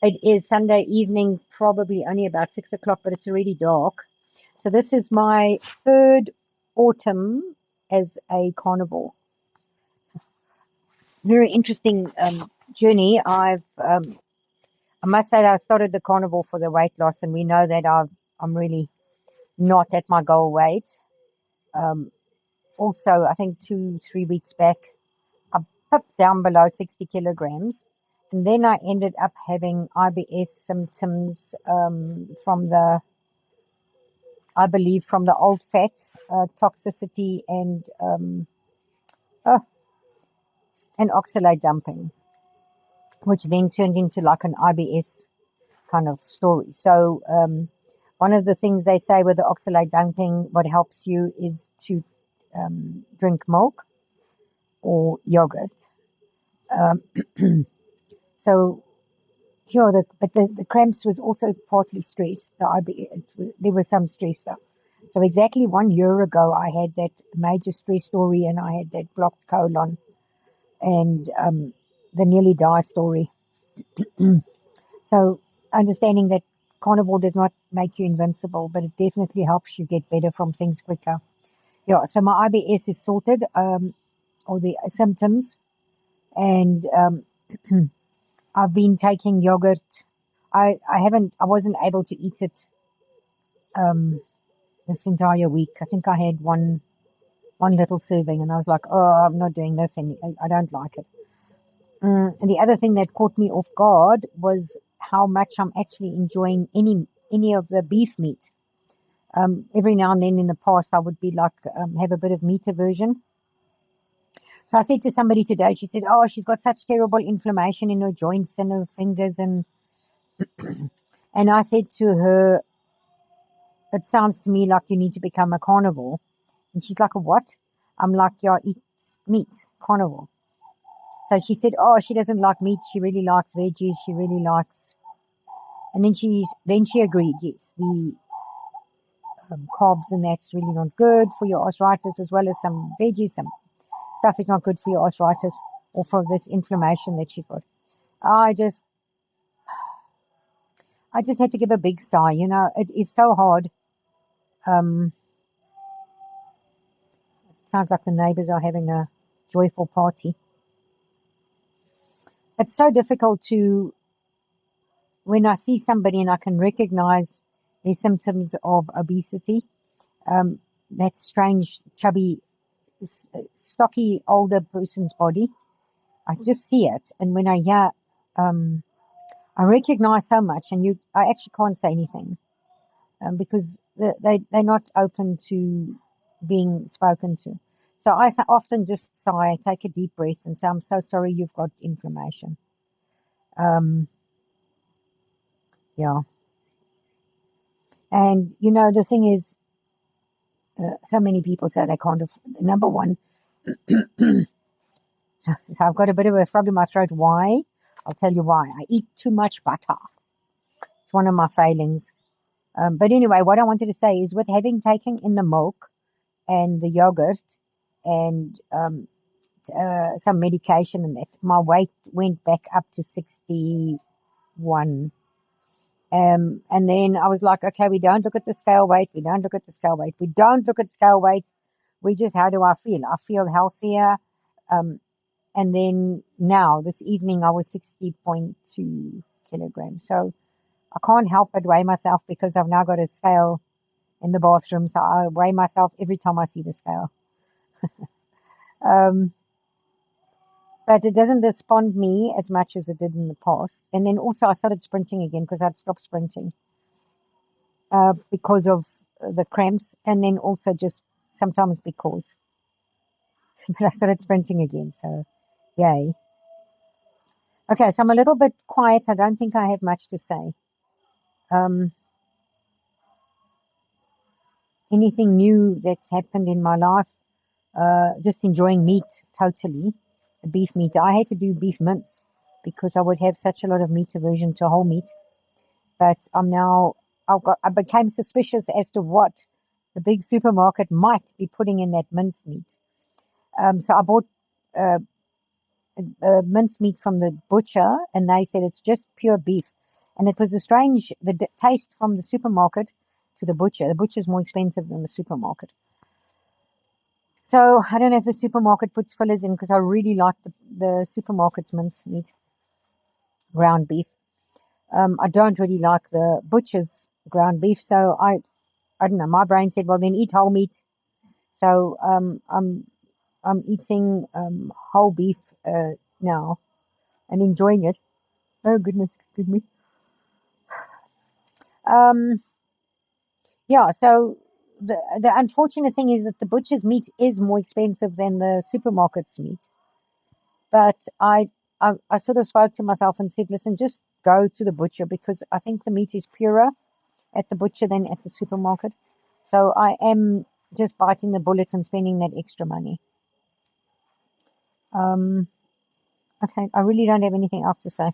It is Sunday evening, probably only about 6 o'clock, but it's already dark. So this is my third autumn as a carnivore. Very interesting journey. I must say that I started the carnivore for the weight loss, and we know that I'm really not at my goal weight. Um, Also, I think 2, 3 weeks back, I pipped down below 60 kilograms. And then I ended up having IBS symptoms I believe, from the old fat toxicity uh, and oxalate dumping, which then turned into like an IBS kind of story. So one of the things they say with the oxalate dumping, what helps you is to drink milk or yogurt. Um, so here, the cramps was also partly stress. There was some stress stuff. So exactly 1 year ago, I had that major stress story, and I had that blocked colon and the nearly die story. So understanding that carnivore does not make you invincible, but it definitely helps you get better from things quicker. Yeah, so my IBS is sorted, or the symptoms, and I've been taking yogurt. I wasn't able to eat it um, this entire week. I think I had one little serving, and I was like, oh, I'm not doing this, and I don't like it. And the other thing that caught me off guard was how much I'm actually enjoying any of the beef meat. Every now and then in the past, I would be like, have a bit of meat aversion. So I said to somebody today, she said, oh, she's got such terrible inflammation in her joints and her fingers. And I said to her, it sounds to me like you need to become a carnivore. And she's like, a what? I'm like, yeah, eat meat, carnivore. So she said, oh, she doesn't like meat. She really likes veggies. She really likes, and then she agreed. Yes, the carbs and that's really not good for your arthritis, as well as some veggies. Some stuff is not good for your arthritis or for this inflammation that she's got. I just, I just had to give a big sigh. You know, it is so hard. Um, Sounds like the neighbors are having a joyful party. It's so difficult to, when I see somebody and I can recognize their symptoms of obesity, um, that strange, chubby, stocky, older person's body. I just see it. And when I hear, um, I recognize so much, and I actually can't say anything because they're not open to being spoken to. So I often just sigh, take a deep breath, and say, I'm so sorry you've got inflammation. Um, yeah. And, you know, the thing is, so many people say they can't afford. Number one, so I've got a bit of a frog in my throat. Why? I'll tell you why. I eat too much butter. It's one of my failings. But anyway, what I wanted to say is with having taken in the milk and the yogurt and some medication and that, my weight went back up to 61. And then I was like, okay, we don't look at the scale weight. We don't look at the scale weight. We don't look at scale weight. We just, how do I feel? I feel healthier. Um, and then now, this evening, I was 60.2 kilograms. So I can't help but weigh myself because I've now got a scale in the bathroom. So I weigh myself every time I see the scale. Um, but it doesn't despond me as much as it did in the past. And then also I started sprinting again because I'd stopped sprinting because of the cramps, and then also just sometimes because. But I started sprinting again, so yay. Okay, so I'm a little bit quiet. I don't think I have much to say. Um, Anything new that's happened in my life? Just enjoying meat totally, the beef meat. I had to do beef mince because I would have such a lot of meat aversion to whole meat. But I became suspicious as to what the big supermarket might be putting in that mince meat. So I bought uh, mince meat from the butcher, and they said it's just pure beef. And it was a strange taste from the supermarket to the butcher. The butcher's more expensive than the supermarket. So I don't know if the supermarket puts fillers in, because I really like the supermarket's mince meat, ground beef. I don't really like the butcher's ground beef, so I don't know. My brain said, well, then eat whole meat. So I'm eating whole beef now and enjoying it. Oh goodness, excuse me. Yeah. So the unfortunate thing is that the butcher's meat is more expensive than the supermarket's meat. But I sort of spoke to myself and said, listen, just go to the butcher, because I think the meat is purer at the butcher than at the supermarket. So I am just biting the bullet and spending that extra money. Okay, I really don't have anything else to say.